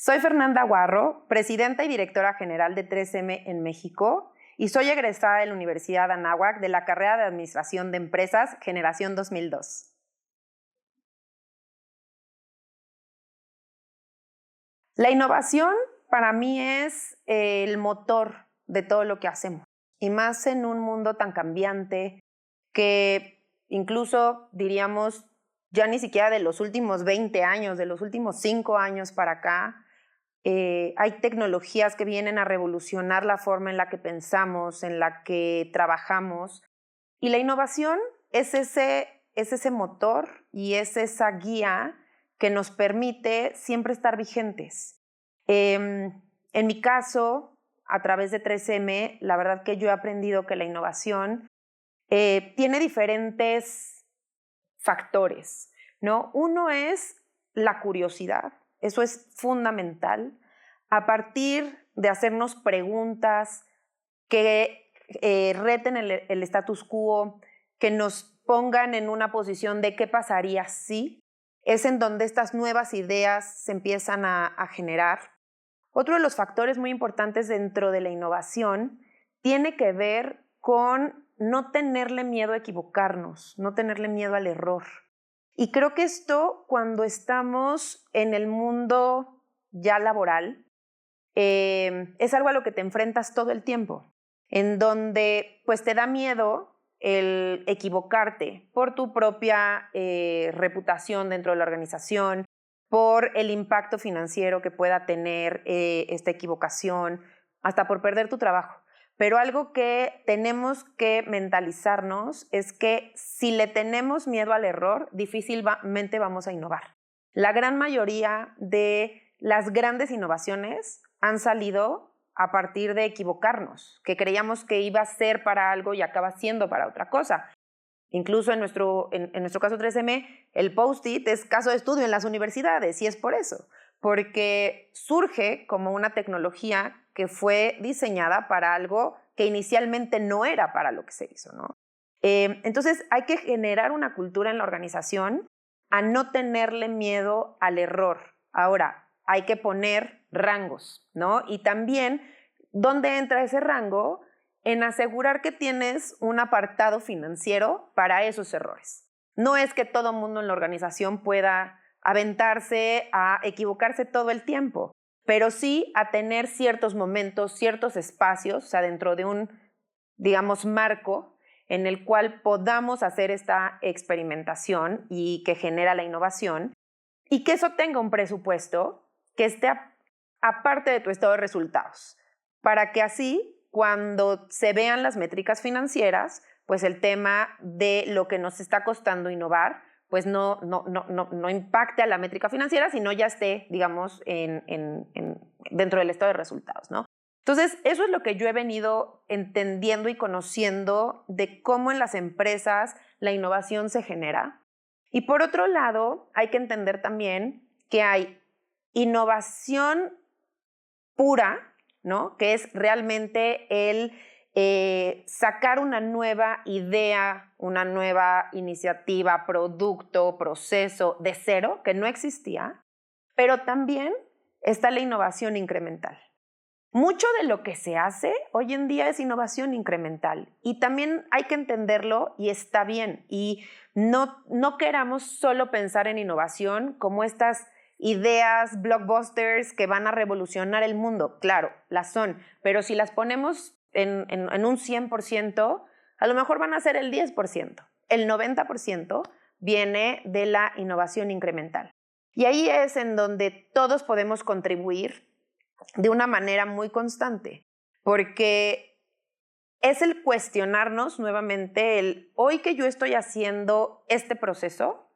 Soy Fernanda Guarro, presidenta y directora general de 3M en México y soy egresada de la Universidad Anáhuac de la carrera de Administración de Empresas, generación 2002. La innovación para mí es el motor de todo lo que hacemos, y más en un mundo tan cambiante que incluso diríamos ya ni siquiera de los últimos 20 años, de los últimos 5 años para acá, hay tecnologías que vienen a revolucionar la forma en la que pensamos, en la que trabajamos, y la innovación es ese motor y es esa guía que nos permite siempre estar vigentes. En mi caso, a través de 3M, la verdad que yo he aprendido que la innovación tiene diferentes factores, ¿no? Uno es la curiosidad, eso es fundamental. A partir de hacernos preguntas que reten el status quo, que nos pongan en una posición de qué pasaría si, es en donde estas nuevas ideas se empiezan a generar. Otro de los factores muy importantes dentro de la innovación tiene que ver con no tenerle miedo a equivocarnos, no tenerle miedo al error. Y creo que esto, cuando estamos en el mundo ya laboral, es algo a lo que te enfrentas todo el tiempo, en donde pues te da miedo el equivocarte por tu propia reputación dentro de la organización, por el impacto financiero que pueda tener esta equivocación, hasta por perder tu trabajo. Pero algo que tenemos que mentalizarnos es que si le tenemos miedo al error, difícilmente vamos a innovar. La gran mayoría de las grandes innovaciones han salido a partir de equivocarnos, que creíamos que iba a ser para algo y acaba siendo para otra cosa. Incluso en nuestro caso 3M, el Post-it es caso de estudio en las universidades, y es por eso, porque surge como una tecnología que fue diseñada para algo que inicialmente no era para lo que se hizo, ¿no? Entonces hay que generar una cultura en la organización a no tenerle miedo al error. Ahora, hay que poner rangos, ¿no? Y también, ¿dónde entra ese rango? En asegurar que tienes un apartado financiero para esos errores. No es que todo mundo en la organización pueda aventarse a equivocarse todo el tiempo, pero sí a tener ciertos momentos, ciertos espacios, o sea, dentro de un, digamos, marco en el cual podamos hacer esta experimentación y que genera la innovación, y que eso tenga un presupuesto que esté aparte de tu estado de resultados, para que así, cuando se vean las métricas financieras, pues el tema de lo que nos está costando innovar, pues no impacte a la métrica financiera, sino ya esté, digamos, dentro del estado de resultados, ¿no? Entonces, eso es lo que yo he venido entendiendo y conociendo de cómo en las empresas la innovación se genera. Y por otro lado, hay que entender también que hay innovación pura, ¿no? Que es realmente el sacar una nueva idea, una nueva iniciativa, producto, proceso de cero, que no existía, pero también está la innovación incremental. Mucho de lo que se hace hoy en día es innovación incremental, y también hay que entenderlo, y está bien, y no queramos solo pensar en innovación como estas ideas blockbusters que van a revolucionar el mundo. Claro, las son, pero si las ponemos en un 100%, a lo mejor van a ser el 10%. El 90% viene de la innovación incremental. Y ahí es en donde todos podemos contribuir de una manera muy constante, porque es el cuestionarnos nuevamente hoy que yo estoy haciendo este proceso,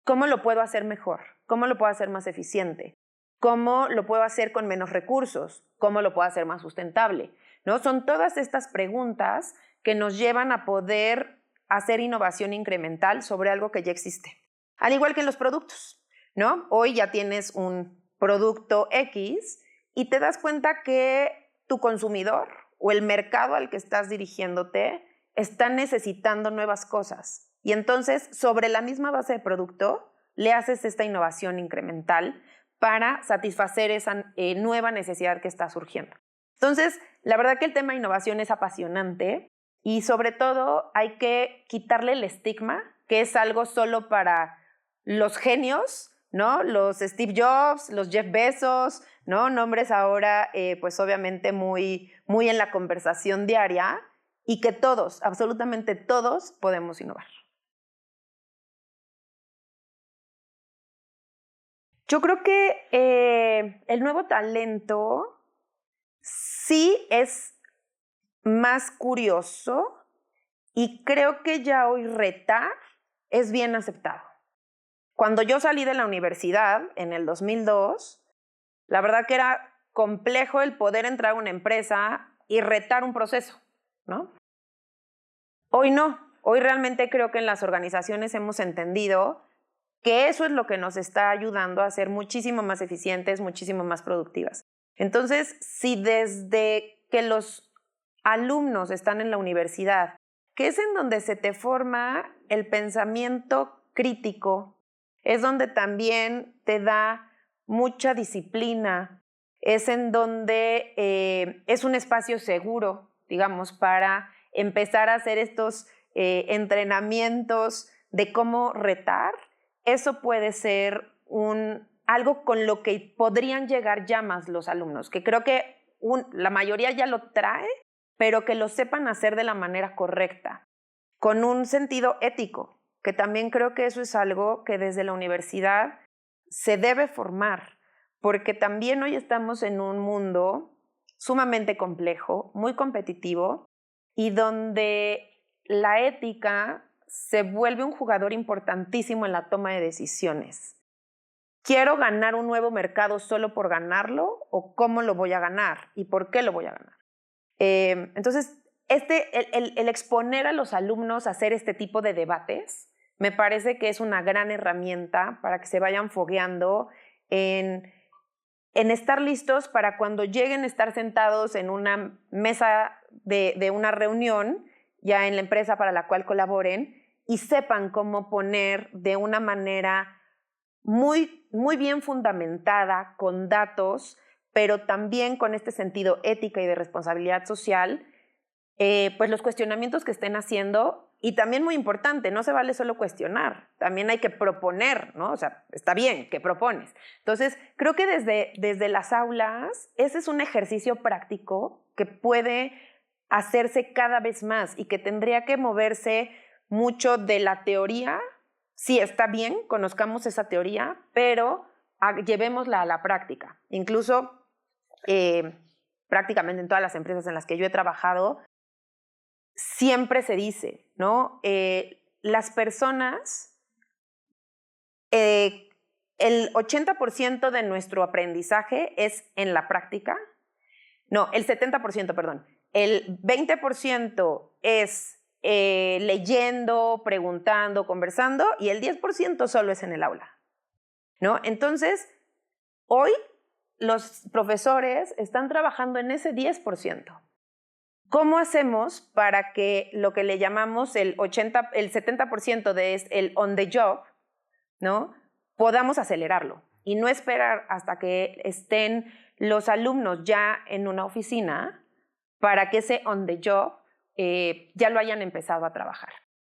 ¿cómo lo puedo hacer mejor? ¿Cómo lo puedo hacer más eficiente? ¿Cómo lo puedo hacer con menos recursos? ¿Cómo lo puedo hacer más sustentable? ¿No? Son todas estas preguntas que nos llevan a poder hacer innovación incremental sobre algo que ya existe. Al igual que en los productos, ¿no? Hoy ya tienes un producto X y te das cuenta que tu consumidor o el mercado al que estás dirigiéndote está necesitando nuevas cosas. Y entonces, sobre la misma base de producto, le haces esta innovación incremental para satisfacer esa nueva necesidad que está surgiendo. Entonces, la verdad que el tema de innovación es apasionante y sobre todo hay que quitarle el estigma, que es algo solo para los genios, ¿no? Los Steve Jobs, los Jeff Bezos, ¿no? Nombres ahora, pues obviamente muy en la conversación diaria y que todos, absolutamente todos, podemos innovar. Yo creo que el nuevo talento sí es más curioso y creo que ya hoy retar es bien aceptado. Cuando yo salí de la universidad en el 2002, la verdad que era complejo el poder entrar a una empresa y retar un proceso, ¿no? Hoy no. Hoy realmente creo que en las organizaciones hemos entendido que eso es lo que nos está ayudando a ser muchísimo más eficientes, muchísimo más productivas. Entonces, si desde que los alumnos están en la universidad, que es en donde se te forma el pensamiento crítico, es donde también te da mucha disciplina, es en donde es un espacio seguro, digamos, para empezar a hacer estos entrenamientos de cómo retar. Eso puede ser algo con lo que podrían llegar ya más los alumnos, que creo que la mayoría ya lo trae, pero que lo sepan hacer de la manera correcta, con un sentido ético, que también creo que eso es algo que desde la universidad se debe formar, porque también hoy estamos en un mundo sumamente complejo, muy competitivo, y donde la ética se vuelve un jugador importantísimo en la toma de decisiones. ¿Quiero ganar un nuevo mercado solo por ganarlo o cómo lo voy a ganar y por qué lo voy a ganar? Entonces, el exponer a los alumnos a hacer este tipo de debates me parece que es una gran herramienta para que se vayan fogueando en estar listos para cuando lleguen a estar sentados en una mesa de una reunión, ya en la empresa para la cual colaboren, y sepan cómo poner de una manera muy bien fundamentada, con datos, pero también con este sentido ética y de responsabilidad social, pues los cuestionamientos que estén haciendo. Y también muy importante, no se vale solo cuestionar, también hay que proponer, ¿no? O sea, está bien, ¿qué propones? Entonces, creo que desde las aulas, ese es un ejercicio práctico que puede hacerse cada vez más y que tendría que moverse mucho de la teoría. Sí, está bien, conozcamos esa teoría, pero llevémosla a la práctica. Incluso, prácticamente en todas las empresas en las que yo he trabajado, siempre se dice, ¿no? Las personas, el 80% de nuestro aprendizaje es en la práctica. No, el 70%, perdón. El 20% es leyendo, preguntando, conversando, y el 10% solo es en el aula, ¿no? Entonces, hoy los profesores están trabajando en ese 10%. ¿Cómo hacemos para que lo que le llamamos el 70% de el on the job, ¿no? Podamos acelerarlo y no esperar hasta que estén los alumnos ya en una oficina para que ese on the job ya lo hayan empezado a trabajar?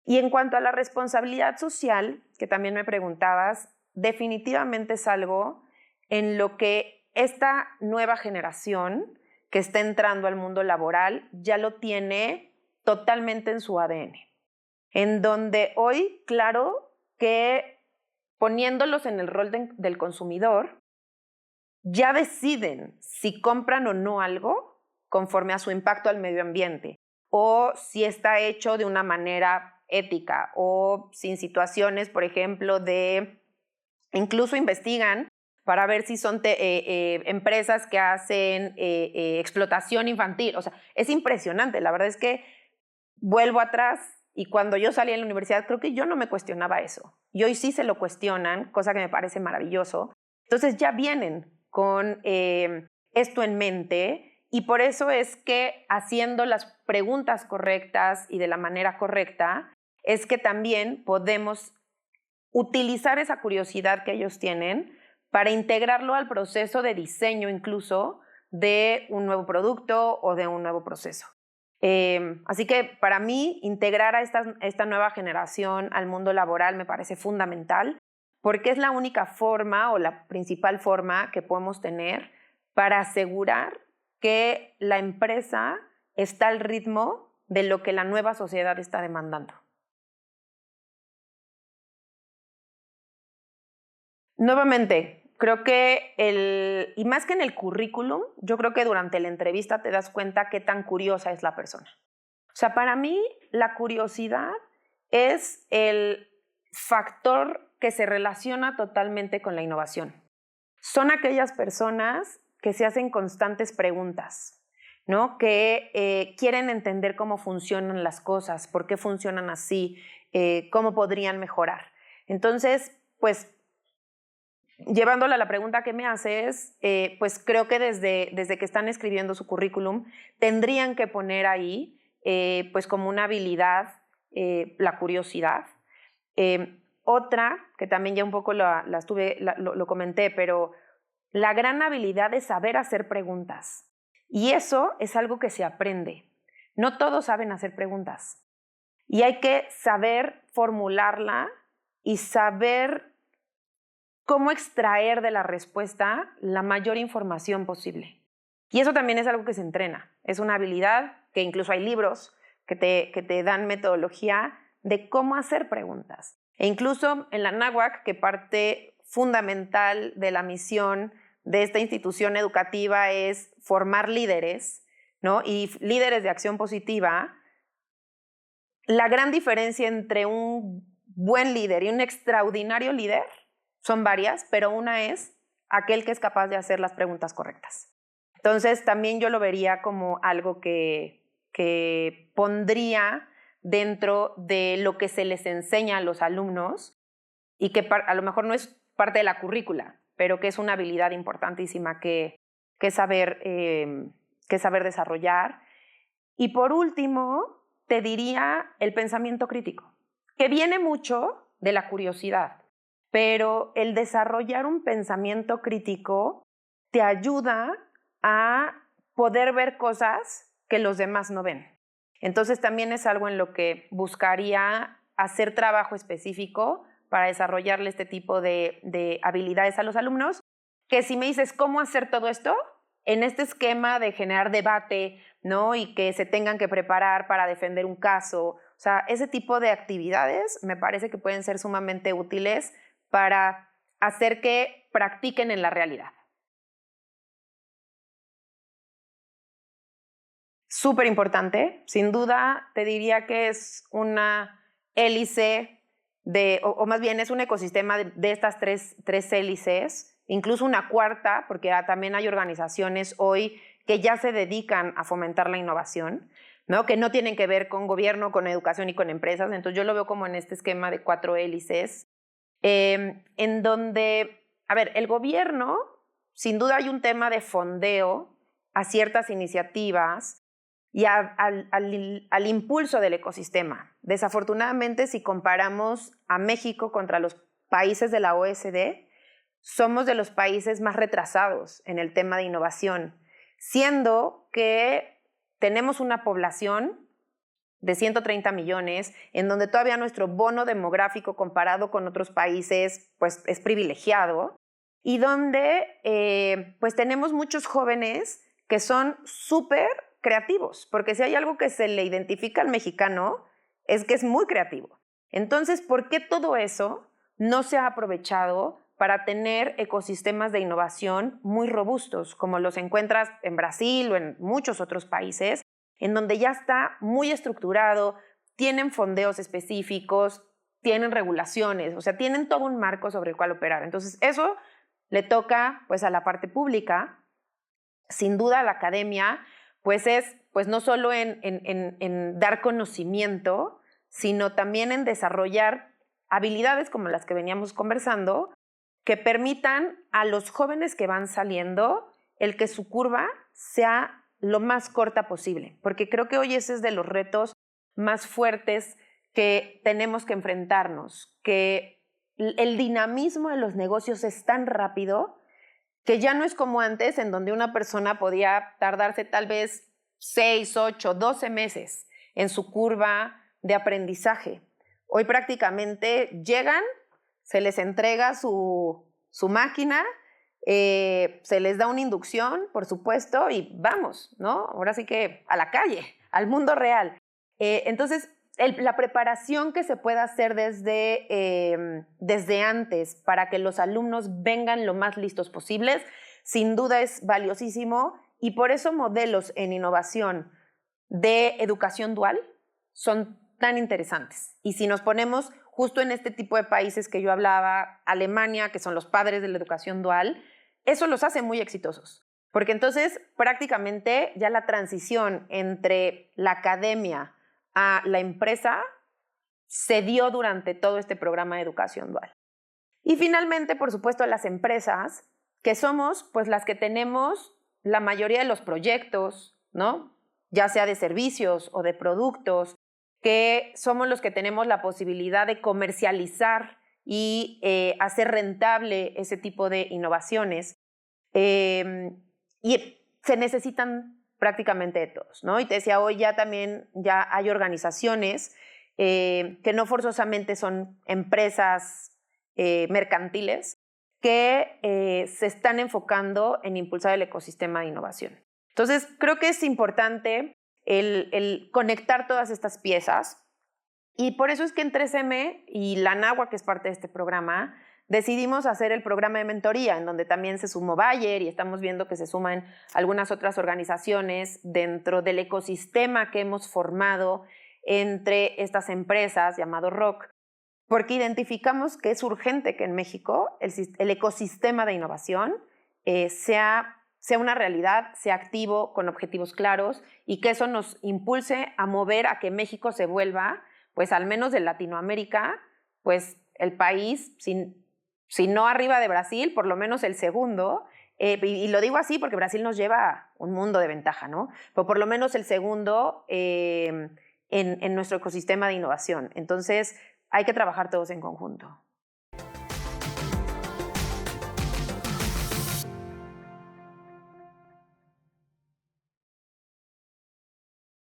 Y en cuanto a la responsabilidad social, que también me preguntabas, definitivamente es algo en lo que esta nueva generación que está entrando al mundo laboral ya lo tiene totalmente en su ADN. En donde hoy, claro, que poniéndolos en el rol del consumidor, ya deciden si compran o no algo conforme a su impacto al medio ambiente, o si está hecho de una manera ética, o sin situaciones, por ejemplo, incluso investigan para ver si son empresas que hacen explotación infantil. O sea, es impresionante. La verdad es que vuelvo atrás y cuando yo salí de la universidad creo que yo no me cuestionaba eso. Y hoy sí se lo cuestionan, cosa que me parece maravilloso. Entonces ya vienen con esto en mente y por eso es que haciendo las preguntas correctas y de la manera correcta es que también podemos utilizar esa curiosidad que ellos tienen para integrarlo al proceso de diseño incluso de un nuevo producto o de un nuevo proceso. Así que para mí integrar a esta nueva generación al mundo laboral me parece fundamental porque es la única forma o la principal forma que podemos tener para asegurar que la empresa está al ritmo de lo que la nueva sociedad está demandando. Nuevamente, creo que y más que en el currículum, yo creo que durante la entrevista te das cuenta qué tan curiosa es la persona. O sea, para mí la curiosidad es el factor que se relaciona totalmente con la innovación. Son aquellas personas que se hacen constantes preguntas, ¿no? Que quieren entender cómo funcionan las cosas, por qué funcionan así, cómo podrían mejorar. Entonces, pues, llevándola a la pregunta que me haces, pues creo que desde que están escribiendo su currículum, tendrían que poner ahí, pues como una habilidad, la curiosidad. Otra, que también ya un poco lo comenté, pero la gran habilidad de saber hacer preguntas. Y eso es algo que se aprende. No todos saben hacer preguntas. Y hay que saber formularla y saber cómo extraer de la respuesta la mayor información posible. Y eso también es algo que se entrena. Es una habilidad que incluso hay libros que te dan metodología de cómo hacer preguntas. E incluso en la NAWAC, que parte fundamental de la misión de esta institución educativa es formar líderes, ¿no? Y líderes de acción positiva, la gran diferencia entre un buen líder y un extraordinario líder son varias, pero una es aquel que es capaz de hacer las preguntas correctas. Entonces, también yo lo vería como algo que pondría dentro de lo que se les enseña a los alumnos y que a lo mejor no es parte de la currícula, pero que es una habilidad importantísima que saber desarrollar. Y por último, te diría el pensamiento crítico, que viene mucho de la curiosidad, pero el desarrollar un pensamiento crítico te ayuda a poder ver cosas que los demás no ven. Entonces también es algo en lo que buscaría hacer trabajo específico para desarrollarle este tipo de habilidades a los alumnos, que si me dices cómo hacer todo esto, en este esquema de generar debate, ¿no? Y que se tengan que preparar para defender un caso, o sea, ese tipo de actividades me parece que pueden ser sumamente útiles para hacer que practiquen en la realidad. Súper importante, sin duda te diría que es una hélice o más bien es un ecosistema de estas tres hélices, incluso una cuarta, porque también hay organizaciones hoy que ya se dedican a fomentar la innovación, ¿no? Que no tienen que ver con gobierno, con educación y con empresas. Entonces yo lo veo como en este esquema de 4 hélices, en donde, a ver, el gobierno, sin duda hay un tema de fondeo a ciertas iniciativas y al impulso del ecosistema. Desafortunadamente, si comparamos a México contra los países de la OECD, somos de los países más retrasados en el tema de innovación, siendo que tenemos una población de 130 millones, en donde todavía nuestro bono demográfico comparado con otros países pues, es privilegiado, y donde pues tenemos muchos jóvenes que son súper creativos, porque si hay algo que se le identifica al mexicano es que es muy creativo. Entonces, ¿por qué todo eso no se ha aprovechado para tener ecosistemas de innovación muy robustos, como los encuentras en Brasil o en muchos otros países, en donde ya está muy estructurado, tienen fondeos específicos, tienen regulaciones, o sea, tienen todo un marco sobre el cual operar? Entonces, eso le toca pues a la parte pública. Sin duda, la academia pues es pues no solo en dar conocimiento, sino también en desarrollar habilidades como las que veníamos conversando, que permitan a los jóvenes que van saliendo el que su curva sea lo más corta posible, porque creo que hoy ese es de los retos más fuertes que tenemos que enfrentarnos, que el dinamismo de los negocios es tan rápido que ya no es como antes, en donde una persona podía tardarse tal vez 6, 8, 12 meses en su curva de aprendizaje. Hoy prácticamente llegan, se les entrega su máquina, se les da una inducción, por supuesto, y vamos, ¿no? Ahora sí que a la calle, al mundo real. Entonces, la preparación que se pueda hacer desde antes para que los alumnos vengan lo más listos posibles, sin duda es valiosísimo, y por eso modelos en innovación de educación dual son tan interesantes. Y si nos ponemos justo en este tipo de países que yo hablaba, Alemania, que son los padres de la educación dual, eso los hace muy exitosos. Porque entonces prácticamente ya la transición entre la academia a la empresa se dio durante todo este programa de educación dual. Y finalmente, por supuesto, las empresas, que somos pues las que tenemos la mayoría de los proyectos, ¿no? Ya sea de servicios o de productos, que somos los que tenemos la posibilidad de comercializar y hacer rentable ese tipo de innovaciones. Y se necesitan prácticamente de todos, ¿no? Y te decía, hoy ya también ya hay organizaciones que no forzosamente son empresas mercantiles que se están enfocando en impulsar el ecosistema de innovación. Entonces, creo que es importante el conectar todas estas piezas, y por eso es que en 3M y la NAWA, que es parte de este programa, decidimos hacer el programa de mentoría, en donde también se sumó Bayer y estamos viendo que se suman algunas otras organizaciones dentro del ecosistema que hemos formado entre estas empresas llamado ROC, porque identificamos que es urgente que en México el ecosistema de innovación sea una realidad, sea activo, con objetivos claros, y que eso nos impulse a mover a que México se vuelva, pues al menos de Latinoamérica, pues el país, si no arriba de Brasil, por lo menos el segundo, y lo digo así porque Brasil nos lleva un mundo de ventaja, ¿no? Pero por lo menos el segundo en nuestro ecosistema de innovación. Entonces, hay que trabajar todos en conjunto.